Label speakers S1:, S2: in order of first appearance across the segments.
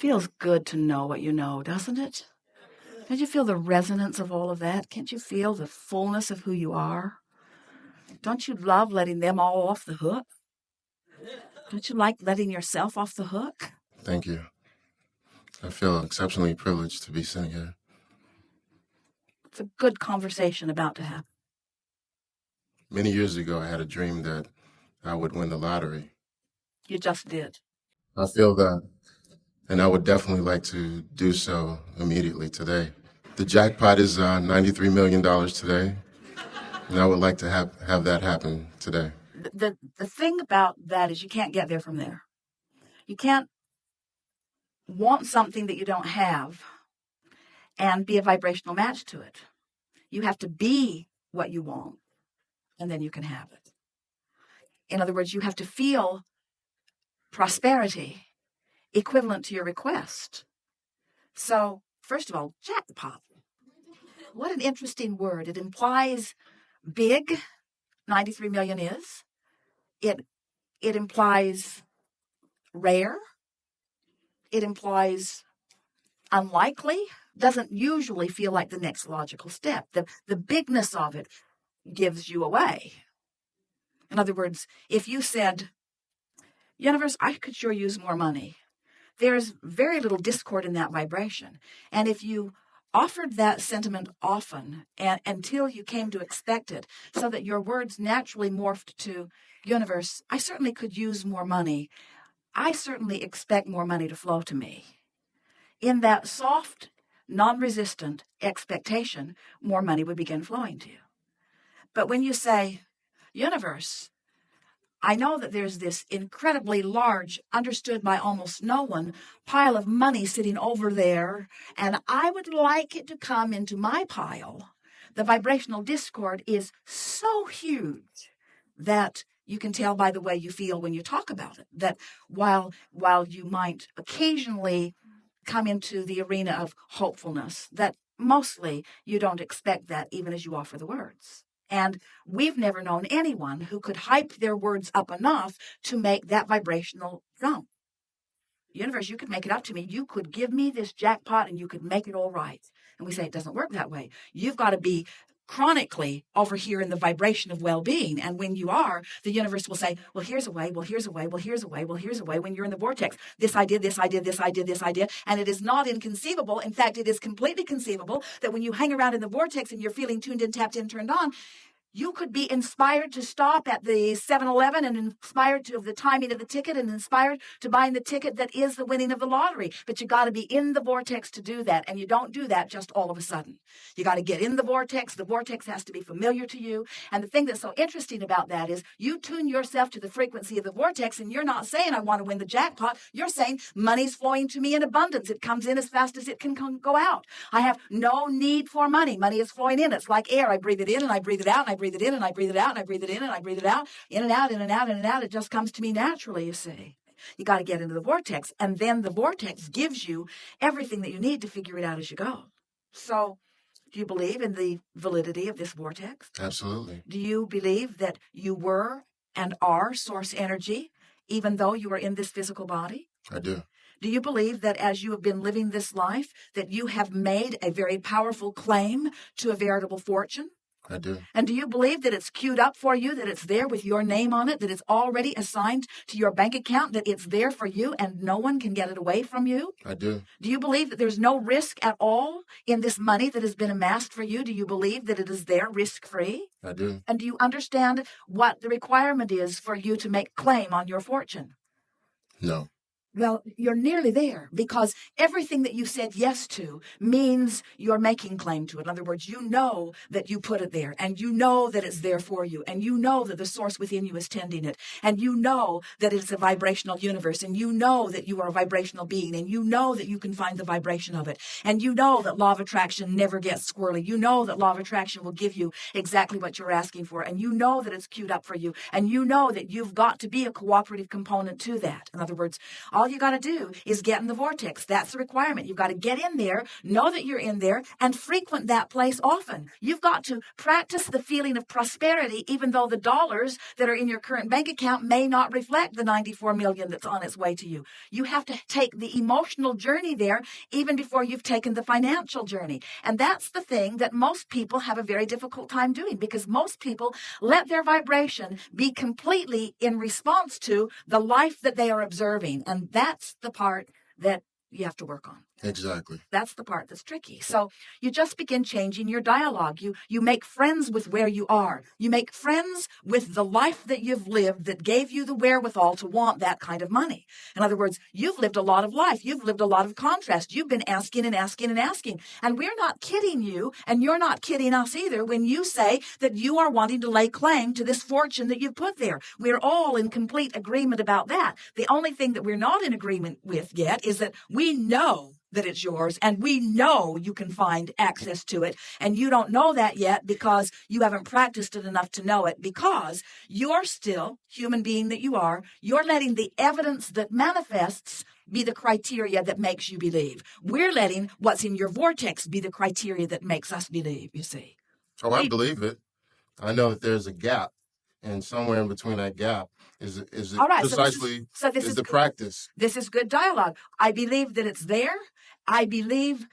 S1: Feels good to know what you know, doesn't it? Can't you feel the resonance of all of that? Can't you feel the fullness of who you are? Don't you love letting them all off the hook? Don't you like letting yourself off the hook?
S2: Thank you. I feel exceptionally privileged to be sitting here.
S1: It's a good conversation about to happen.
S2: Many years ago, I had a dream that I would win the lottery.
S1: You just did.
S2: I feel that, and I would definitely like to do so immediately today. The jackpot is $93 million today, and I would like to have that happen today.
S1: The thing about that is you can't get there from there. You can't want something that you don't have and be a vibrational match to it. You have to be what you want, and then you can have it. In other words, you have to feel prosperity equivalent to your request. So, first of all, jackpot. What an interesting word. It implies big, 93 million is. It implies rare. It implies unlikely. Doesn't usually feel like the next logical step. The bigness of it gives you away. In other words, if you said, universe, I could sure use more money, there's very little discord in that vibration. And if you offered that sentiment often and until you came to expect it, so that your words naturally morphed to, universe, I certainly could use more money. I certainly expect more money to flow to me. In that soft, non-resistant expectation, more money would begin flowing to you. But when you say, universe, I know that there's this incredibly large, understood by almost no one, pile of money sitting over there, and I would like it to come into my pile. The vibrational discord is so huge that you can tell by the way you feel when you talk about it, that while you might occasionally come into the arena of hopefulness, that mostly you don't expect that even as you offer the words. And we've never known anyone who could hype their words up enough to make that vibrational jump. Universe, you could make it up to me. You could give me this jackpot and you could make it all right. And we say it doesn't work that way. You've got to be chronically over here in the vibration of well-being. And when you are, the universe will say, well, here's a way, well, here's a way, well, here's a way, well, here's a way. When you're in the vortex, this I did, this I did, this I did, this I did. And it is not inconceivable. In fact, it is completely conceivable that when you hang around in the vortex and you're feeling tuned in, tapped in, turned on, you could be inspired to stop at the 7-Eleven and inspired to the timing of the ticket and inspired to buying the ticket that is the winning of the lottery. But you got to be in the vortex to do that. And you don't do that just all of a sudden. You got to get in the vortex. The vortex has to be familiar to you. And the thing that's so interesting about that is you tune yourself to the frequency of the vortex, and you're not saying, I want to win the jackpot. You're saying, money's flowing to me in abundance. It comes in as fast as it can go out. I have no need for money. Money is flowing in. It's like air. I breathe it in and I breathe it out, and I breathe it in and I breathe it out, and I breathe it in and I breathe it out, in and out, in and out, in and out. It just comes to me naturally, you see. You got to get into the vortex, and then the vortex gives you everything that you need to figure it out as you go. So, do you believe in the validity of this vortex?
S2: Absolutely.
S1: Do you believe that you were and are source energy, even though you are in this physical body?
S2: I do.
S1: Do you believe that as you have been living this life, that you have made a very powerful claim to a veritable fortune?
S2: I do.
S1: And do you believe that it's queued up for you, that it's there with your name on it, that it's already assigned to your bank account, that it's there for you and no one can get it away from you?
S2: I do.
S1: Do you believe that there's no risk at all in this money that has been amassed for you? Do you believe that it is there risk-free?
S2: I do.
S1: And do you understand what the requirement is for you to make claim on your fortune?
S2: No.
S1: Well, you're nearly there, because everything that you said yes to means you're making claim to it. In other words, you know that you put it there, and you know that it's there for you, and you know that the source within you is tending it, and you know that it's a vibrational universe, and you know that you are a vibrational being, and you know that you can find the vibration of it, and you know that law of attraction never gets squirrely. You know that law of attraction will give you exactly what you're asking for, and you know that it's queued up for you, and you know that you've got to be a cooperative component to that. In other words, All you got to do is get in the vortex. That's the requirement. You've got to get in there, know that you're in there, and frequent that place often. You've got to practice the feeling of prosperity, even though the dollars that are in your current bank account may not reflect the 94 million that's on its way to you. You have to take the emotional journey there even before you've taken the financial journey. And that's the thing that most people have a very difficult time doing, because most people let their vibration be completely in response to the life that they are observing. And that's the part that you have to work on.
S2: Exactly.
S1: That's the part that's tricky. So you just begin changing your dialogue. You make friends with where you are. You make friends with the life that you've lived that gave you the wherewithal to want that kind of money. In other words, you've lived a lot of life. You've lived a lot of contrast. You've been asking and asking and asking. And we're not kidding you, and you're not kidding us either when you say that you are wanting to lay claim to this fortune that you've put there. We're all in complete agreement about that. The only thing that we're not in agreement with yet is that we know that it's yours, and we know you can find access to it, and you don't know that yet because you haven't practiced it enough to know it, because you're still, human being that you are, you're letting the evidence that manifests be the criteria that makes you believe. We're letting what's in your vortex be the criteria that makes us believe, you see.
S2: Oh, I believe it. I know that there's a gap, and somewhere in between that gap is
S1: All right,
S2: precisely
S1: this
S2: is
S1: is
S2: the practice.
S1: This is good dialogue. I believe that it's there. I believe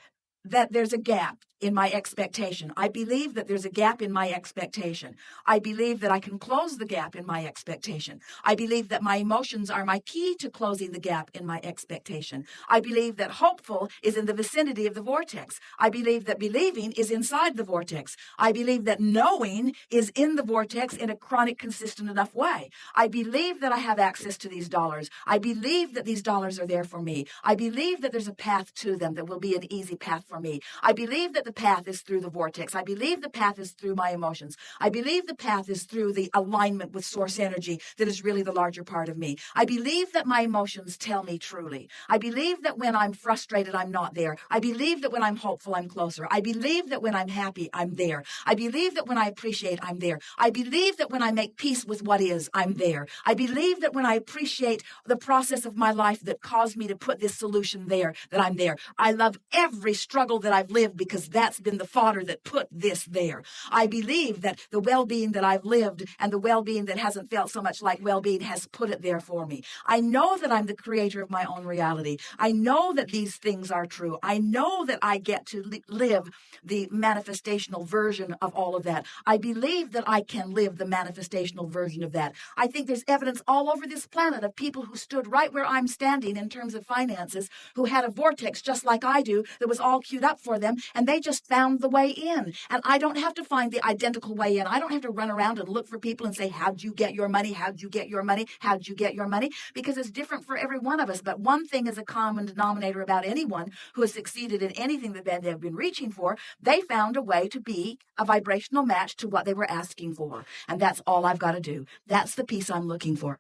S1: that there's a gap in my expectation. I believe that there's a gap in my expectation. I believe that I can close the gap in my expectation. I believe that my emotions are my key to closing the gap in my expectation. I believe that hopeful is in the vicinity of the vortex. I believe that believing is inside the vortex. I believe that knowing is in the vortex in a chronic, consistent enough way. I believe that I have access to these dollars. I believe that these dollars are there for me. I believe that there's a path to them that will be an easy path for me. I believe that the path is through the vortex. I believe the path is through my emotions. I believe the path is through the alignment with source energy that is really the larger part of me. I believe that my emotions tell me truly. I believe that when I'm frustrated, I'm not there. I believe that when I'm hopeful, I'm closer. I believe that when I'm happy, I'm there. I believe that when I appreciate, I'm there. I believe that when I make peace with what is, I'm there. I believe that when I appreciate the process of my life that caused me to put this solution there, that I'm there. I love every struggle that I've lived because that's been the fodder that put this there. I believe that the well-being that I've lived and the well-being that hasn't felt so much like well-being has put it there for me. I know that I'm the creator of my own reality. I know that these things are true. I know that I get to live the manifestational version of all of that. I believe that I can live the manifestational version of that. I think there's evidence all over this planet of people who stood right where I'm standing in terms of finances, who had a vortex just like I do that was all queued up for them, and they just found the way in. And I don't have to find the identical way in. I don't have to run around and look for people and say, how'd you get your money? How'd you get your money? How'd you get your money? Because it's different for every one of us. But one thing is a common denominator about anyone who has succeeded in anything that they've been reaching for. They found a way to be a vibrational match to what they were asking for. And that's all I've got to do. That's the piece I'm looking for.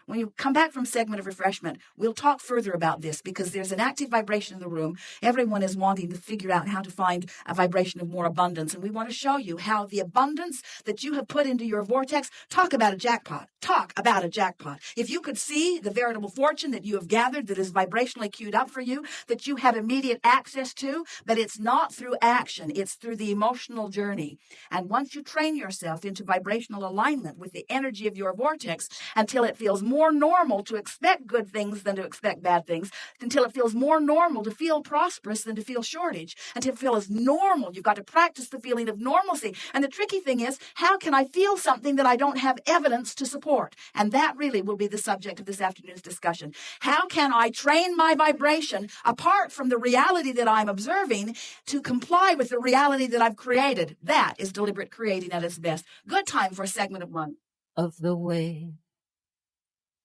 S1: When you come back from segment of refreshment, we'll talk further about this because there's an active vibration in the room. Everyone is wanting to figure out how to find a vibration of more abundance. And we want to show you how the abundance that you have put into your vortex, talk about a jackpot. Talk about a jackpot. If you could see the veritable fortune that you have gathered that is vibrationally queued up for you, that you have immediate access to, but it's not through action. It's through the emotional journey. And once you train yourself into vibrational alignment with the energy of your vortex until it feels more normal to expect good things than to expect bad things, until it feels more normal to feel prosperous than to feel shortage, until it feels normal. You've got to practice the feeling of normalcy. And the tricky thing is, how can I feel something that I don't have evidence to support? And that really will be the subject of this afternoon's discussion. How can I train my vibration apart from the reality that I'm observing to comply with the reality that I've created? That is deliberate creating at its best. Good time for a segment of one.
S3: Of the way.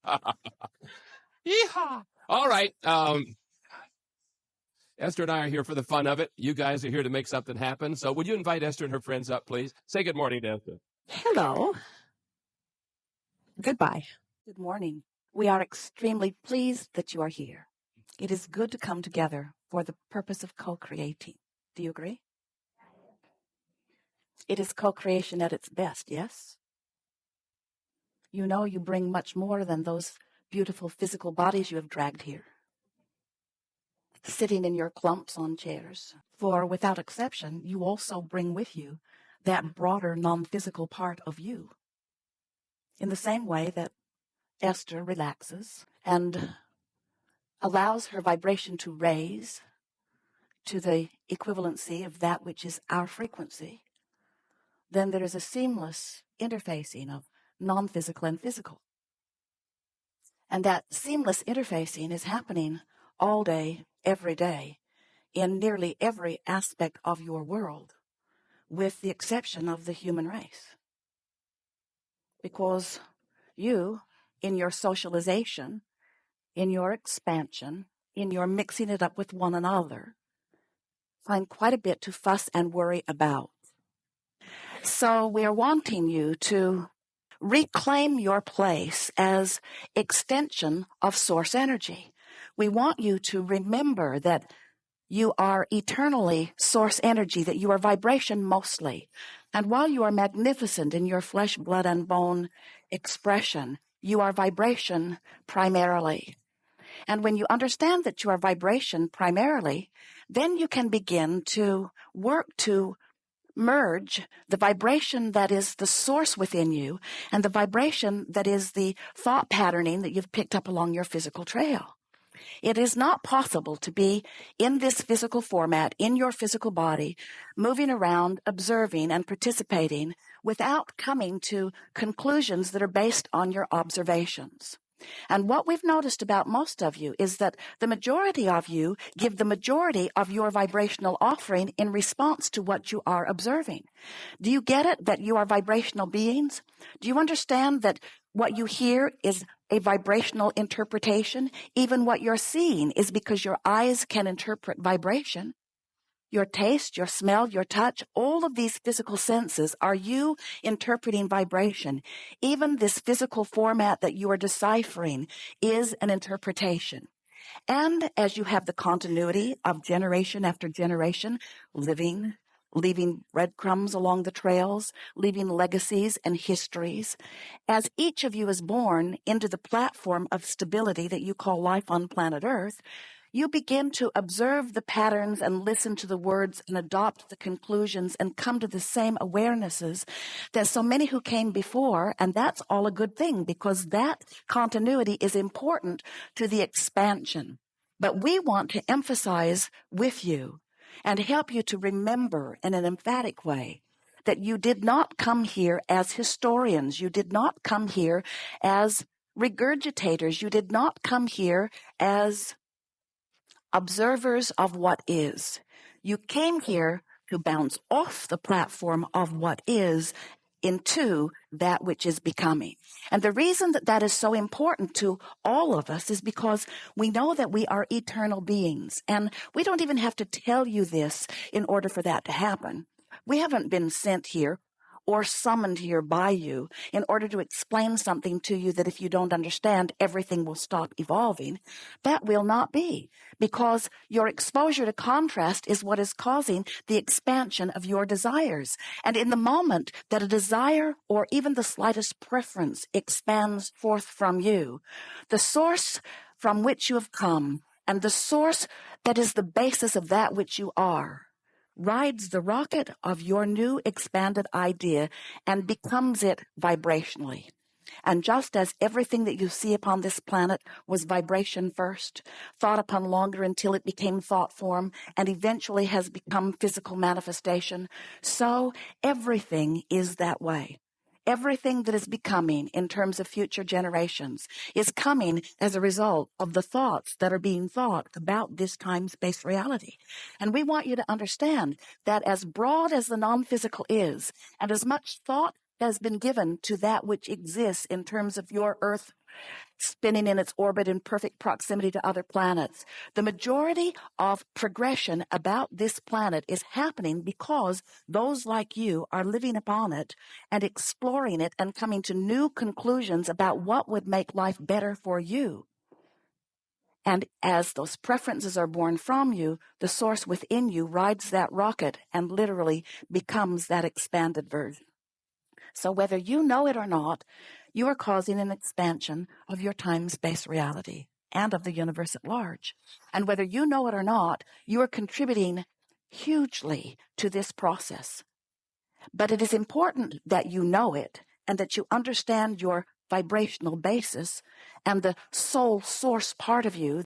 S4: Yeehaw! All right. Esther and I are here for the fun of it. You guys are here to make something happen. So would you invite Esther and her friends up, please? Say good morning to Esther.
S3: Hello. Goodbye.
S1: Good morning. We are extremely pleased that you are here. It is good to come together for the purpose of co-creating. Do you agree? It is co-creation at its best, yes? You know you bring much more than those beautiful physical bodies you have dragged here, sitting in your clumps on chairs. For without exception, you also bring with you that broader non-physical part of you. In the same way that Esther relaxes and allows her vibration to raise to the equivalency of that which is our frequency, then there is a seamless interfacing of non-physical and physical. And that seamless interfacing is happening all day, every day, in nearly every aspect of your world, with the exception of the human race. Because you, in your socialization, in your expansion, in your mixing it up with one another, find quite a bit to fuss and worry about. So we are wanting you to reclaim your place as extension of source energy. We want you to remember that you are eternally source energy, that you are vibration mostly. And while you are magnificent in your flesh, blood, and bone expression, you are vibration primarily. And when you understand that you are vibration primarily, then you can begin to work to merge the vibration that is the source within you and the vibration that is the thought patterning that you've picked up along your physical trail. It is not possible to be in this physical format, in your physical body, moving around, observing, and participating without coming to conclusions that are based on your observations. And what we've noticed about most of you is that the majority of you give the majority of your vibrational offering in response to what you are observing. Do you get it that you are vibrational beings? Do you understand that what you hear is a vibrational interpretation? Even what you're seeing is because your eyes can interpret vibration. Your taste, your smell, your touch, all of these physical senses are you interpreting vibration. Even this physical format that you are deciphering is an interpretation. And as you have the continuity of generation after generation, leaving breadcrumbs along the trails, leaving legacies and histories, as each of you is born into the platform of stability that you call life on planet Earth, you begin to observe the patterns and listen to the words and adopt the conclusions and come to the same awarenesses that so many who came before, and that's all a good thing because that continuity is important to the expansion. But we want to emphasize with you and help you to remember in an emphatic way that you did not come here as historians. You did not come here as regurgitators. You did not come here as observers of what is. You came here to bounce off the platform of what is into that which is becoming. And the reason that that is so important to all of us is because we know that we are eternal beings. And we don't even have to tell you this in order for that to happen. We haven't been sent here or summoned here by you in order to explain something to you that if you don't understand, everything will stop evolving. That will not be, because your exposure to contrast is what is causing the expansion of your desires. And in the moment that a desire or even the slightest preference expands forth from you, the source from which you have come and the source that is the basis of that which you are rides the rocket of your new expanded idea and becomes it vibrationally. And just as everything that you see upon this planet was vibration first, thought upon longer until it became thought form, and eventually has become physical manifestation, so everything is that way. Everything that is becoming in terms of future generations is coming as a result of the thoughts that are being thought about this time-space reality. And we want you to understand that as broad as the non-physical is, and as much thought has been given to that which exists in terms of your Earth spinning in its orbit in perfect proximity to other planets, the majority of progression about this planet is happening because those like you are living upon it and exploring it and coming to new conclusions about what would make life better for you. And as those preferences are born from you, the source within you rides that rocket and literally becomes that expanded version. So whether you know it or not, you are causing an expansion of your time-space reality and of the universe at large. And whether you know it or not, you are contributing hugely to this process. But it is important that you know it and that you understand your vibrational basis and the soul source part of you